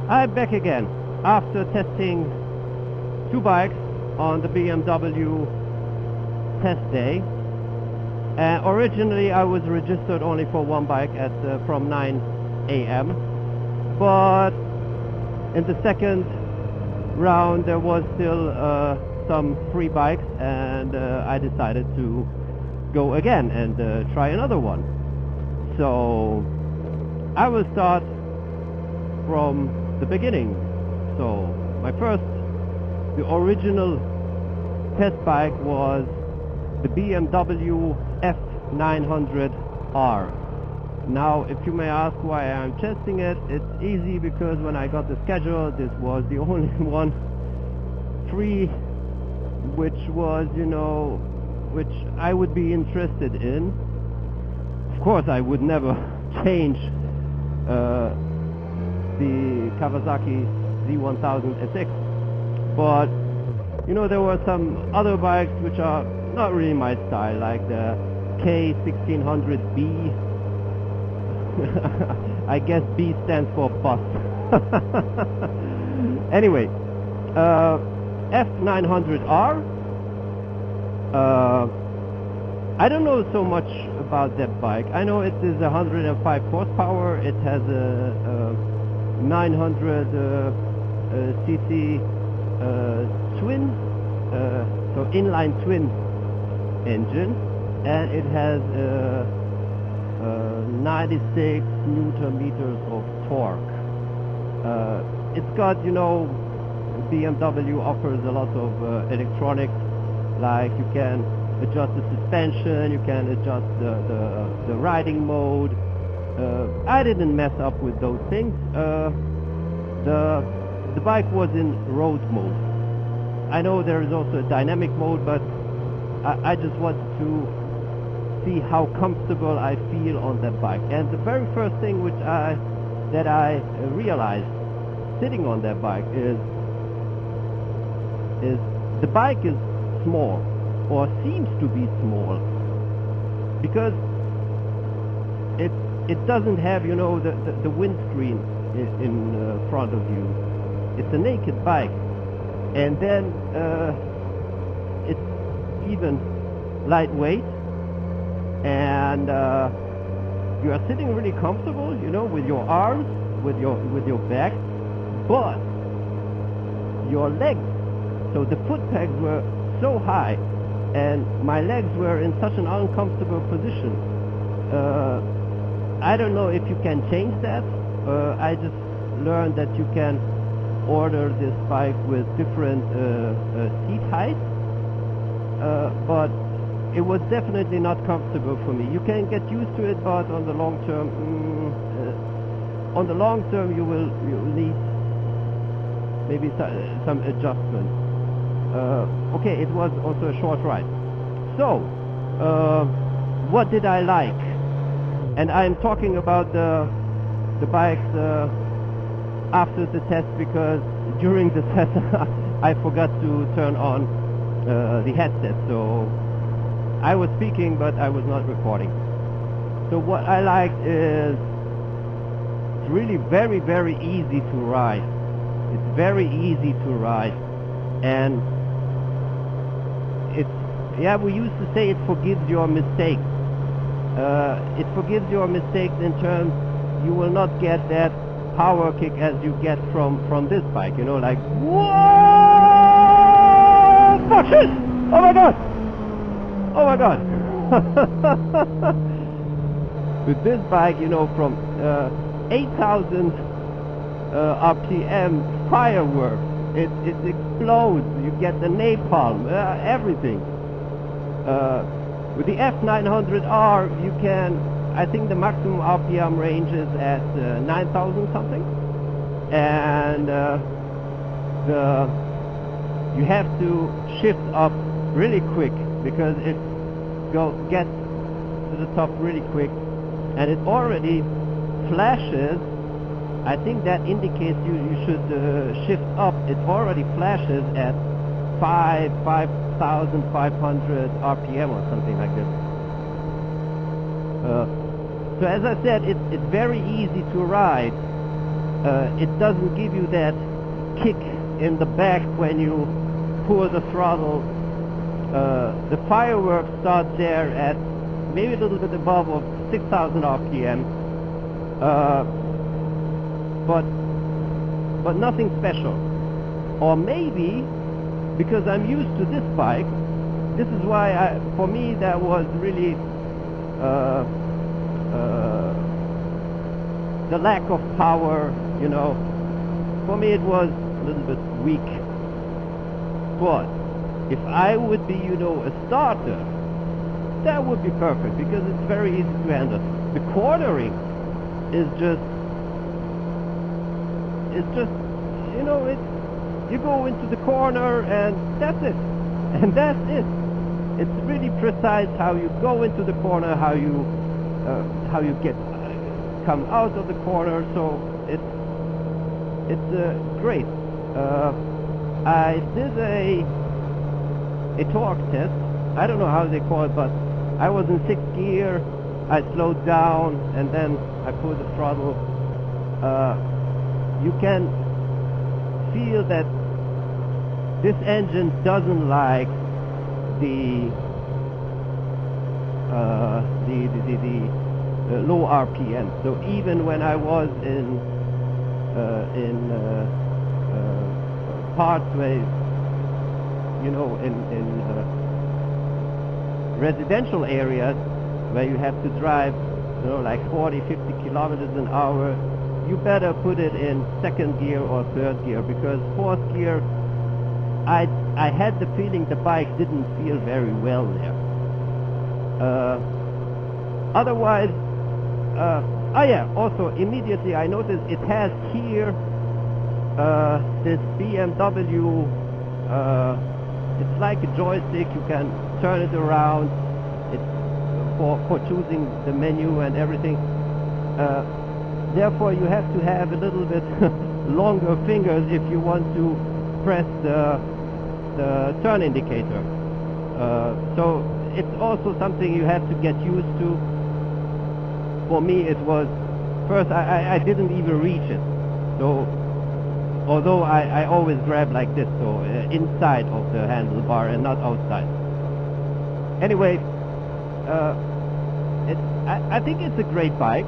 I'm back again after testing two bikes on the BMW test day. Originally I was registered only for one bike at from 9 a.m. but in the second round there was still some free bikes, and I decided to go again and try another one. So I will start from the beginning. So the original test bike was the BMW F900R. Now, if you may ask why I'm testing it, it's easy because when I got the schedule, this was the only one free, which was, which I would be interested in. Of course, I would never change the Kawasaki Z1000 SX, but there were some other bikes which are not really my style, like the K1600B. I guess B stands for bus. Anyway, F900R. I don't know so much about that bike. I know it is 105 horsepower. It has a 900 cc twin, so inline twin engine, and it has 96 newton meters of torque. It's got, BMW offers a lot of electronics, like you can adjust the suspension, you can adjust the riding mode. I didn't mess up with those things. The bike was in road mode. I know there is also a dynamic mode, but I just wanted to see how comfortable I feel on that bike. And the very first thing that I realized sitting on that bike is the bike is small, or seems to be small, because it doesn't have the windscreen in front of you. It's a naked bike, and then it's even lightweight, and you are sitting really comfortable, with your arms, with your back, but your legs, so the foot pegs were so high, and my legs were in such an uncomfortable position. I don't know if you can change that. I just learned that you can order this bike with different seat heights, but it was definitely not comfortable for me. You can get used to it, but on the long term, you will need maybe some adjustment. Okay, it was also a short ride. So, what did I like? And I'm talking about the bikes after the test, because during the test I forgot to turn on the headset, so I was speaking but I was not recording. So what I liked is it's really very, very easy to ride. It's very easy to ride, and we used to say it forgives your mistakes. It forgives your mistakes in terms you will not get that power kick as you get from this bike, like, whoa, fuck shit! Oh my god! Oh my god! With this bike, from 8,000 RPM fireworks, it explodes, you get the napalm, everything. With the F900R, you can, I think the maximum RPM range is at 9,000 something, and you have to shift up really quick, because it gets to the top really quick, and it already flashes. I think that indicates you should shift up. It already flashes at 5,500 RPM or something like this. So as I said, it's very easy to ride, it doesn't give you that kick in the back when you pull the throttle. The fireworks start there at maybe a little bit above of 6,000 RPM, but nothing special. Or maybe because I'm used to this bike, this is why for me that was really the lack of power, you know. For me it was a little bit weak. But if I would be, you know, a starter, that would be perfect because it's very easy to handle. The cornering is just, you know, you go into the corner and that's it. And that's it. It's really precise how you go into the corner, how you come out of the corner. So it's great. I did a torque test. I don't know how they call it, but I was in 6th gear. I slowed down and then I pulled the throttle. You can feel that this engine doesn't like the low RPM. So even when I was in parts where, you know, in residential areas where you have to drive, you know, like 40-50 kilometers an hour, you better put it in 2nd gear or 3rd gear, because 4th gear, I had the feeling the bike didn't feel very well there. Otherwise, yeah, also immediately I noticed it has here this BMW, it's like a joystick. You can turn it around. It's for choosing the menu and everything. Therefore you have to have a little bit longer fingers if you want to press the turn indicator. So it's also something you have to get used to. For me it was, first I didn't even reach it. So although I always grab like this, so inside of the handlebar and not outside. Anyway, I think it's a great bike.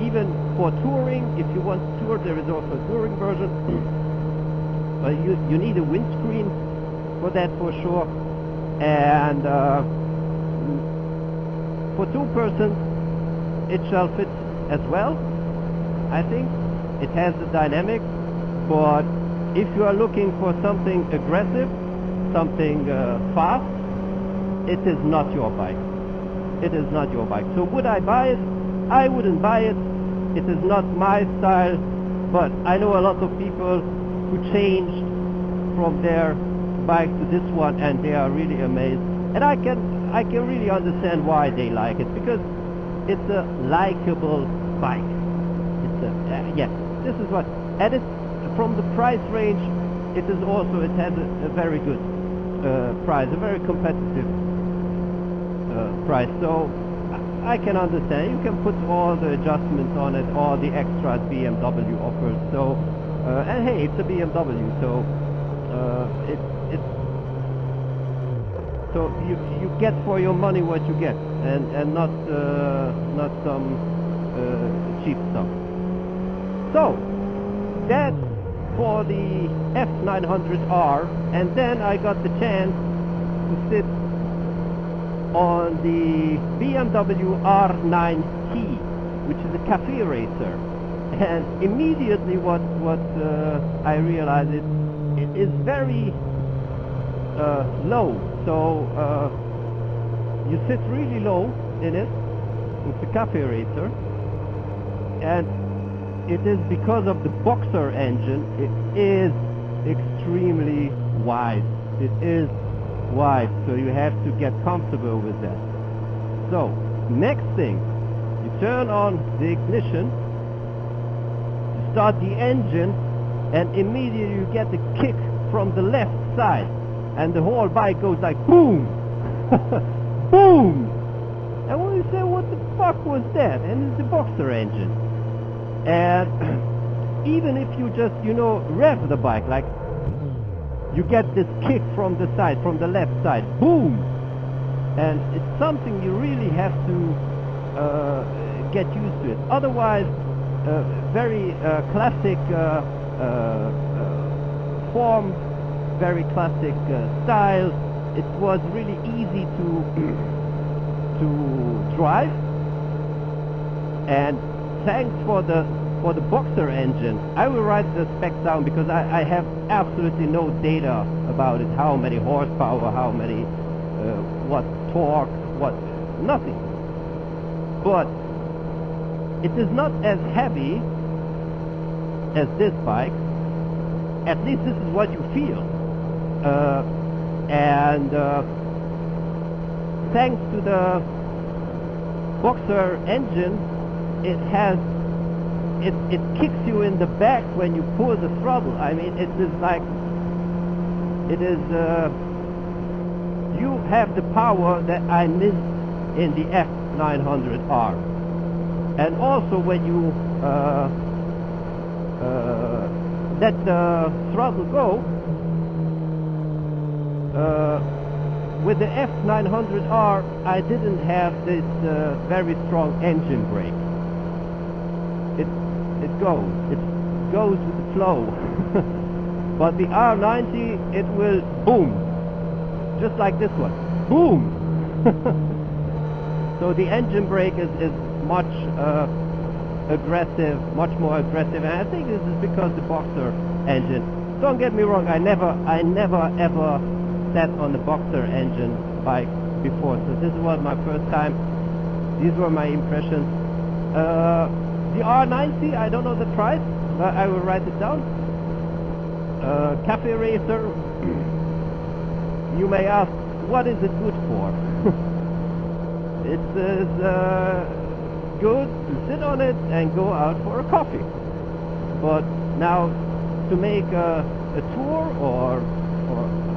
Even for touring, if you want to tour, there is also a touring version. You need a windscreen for that for sure. And for 2 persons, it shall fit as well. I think it has the dynamics, but if you are looking for something aggressive, something fast, it is not your bike. It is not your bike. So would I buy it? I wouldn't buy it. It is not my style, but I know a lot of people who changed from their bike to this one and they are really amazed. And I can really understand why they like it, because it's a likable bike. It's a yes, this is what, and it's from the price range. It is also, it has a very good price, a very competitive price. So I can understand. You can put all the adjustments on it, all the extras BMW offers. So and hey, it's a BMW, so it's so you get for your money what you get, and not some cheap stuff. So that's for the F900R, and then I got the chance to sit on the BMW R9T, which is a cafe racer. And immediately what I realized, it is very low. So you sit really low in it. It's a cafe racer, and it is because of the Boxer engine. It is extremely wide. It is wide, so you have to get comfortable with that. So next thing, you turn on the ignition, you start the engine, and immediately you get the kick from the left side, and the whole bike goes like boom. Boom. And when you say, what the fuck was that? And it's the Boxer engine. And even if you just, you know, rev the bike, like you get this kick from the side, from the left side, boom! And it's something you really have to get used to it. Otherwise, very classic form, very classic style. It was really easy to drive, and thanks for the Boxer engine. I will write the spec down because I have absolutely no data about it. How many horsepower, how many, what torque, what, nothing. But it is not as heavy as this bike. At least this is what you feel. And thanks to the Boxer engine, it kicks you in the back when you pull the throttle. I mean, it is like, it is, you have the power that I missed in the F900R. And also when you let the throttle go, with the F900R I didn't have this very strong engine brake. It goes with the flow. But the R90, it will boom, just like this one, boom. So the engine brake is much aggressive, much more aggressive, and I think this is because the Boxer engine. Don't get me wrong, I never ever sat on the Boxer engine bike before, so this was my first time. These were my impressions. The R90, I don't know the price, but I will write it down. Cafe Racer. You may ask, what is it good for? It is good to sit on it and go out for a coffee. But now, to make a tour or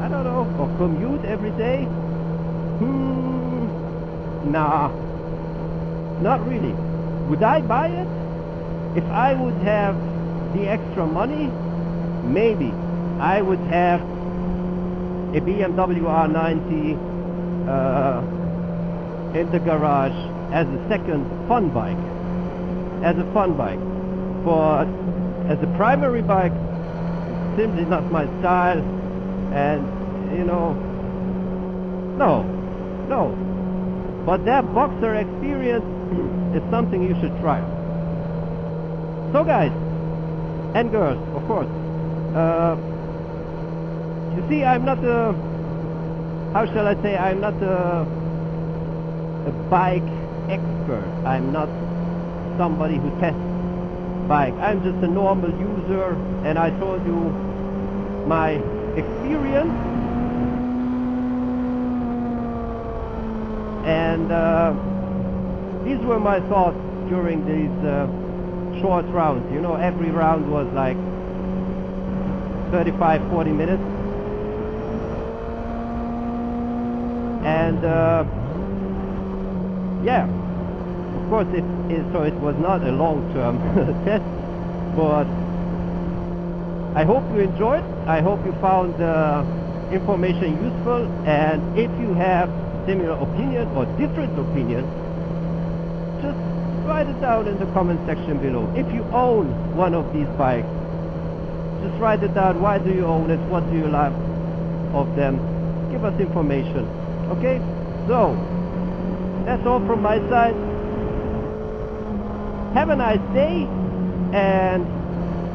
I don't know, or commute every day, nah, not really. Would I buy it? If I would have the extra money, maybe I would have a BMW R90 in the garage as a second fun bike. But as a primary bike, it's simply not my style, and you know, no. But that Boxer experience is something you should try. So guys, and girls, of course, you see, I'm not a, how shall I say, I'm not a bike expert. I'm not somebody who tests bike. I'm just a normal user, and I told you my experience. And these were my thoughts during these short rounds. You know, every round was like 35-40 minutes. And yeah, of course so it was not a long-term test, but I hope you enjoyed. I hope you found the information useful, and if you have similar opinion or different opinion, just write it down in the comment section below. If you own one of these bikes, just write it down. Why do you own it? What do you like of them? Give us information. Okay, so that's all from my side. Have a nice day and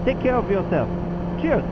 take care of yourself. Cheers.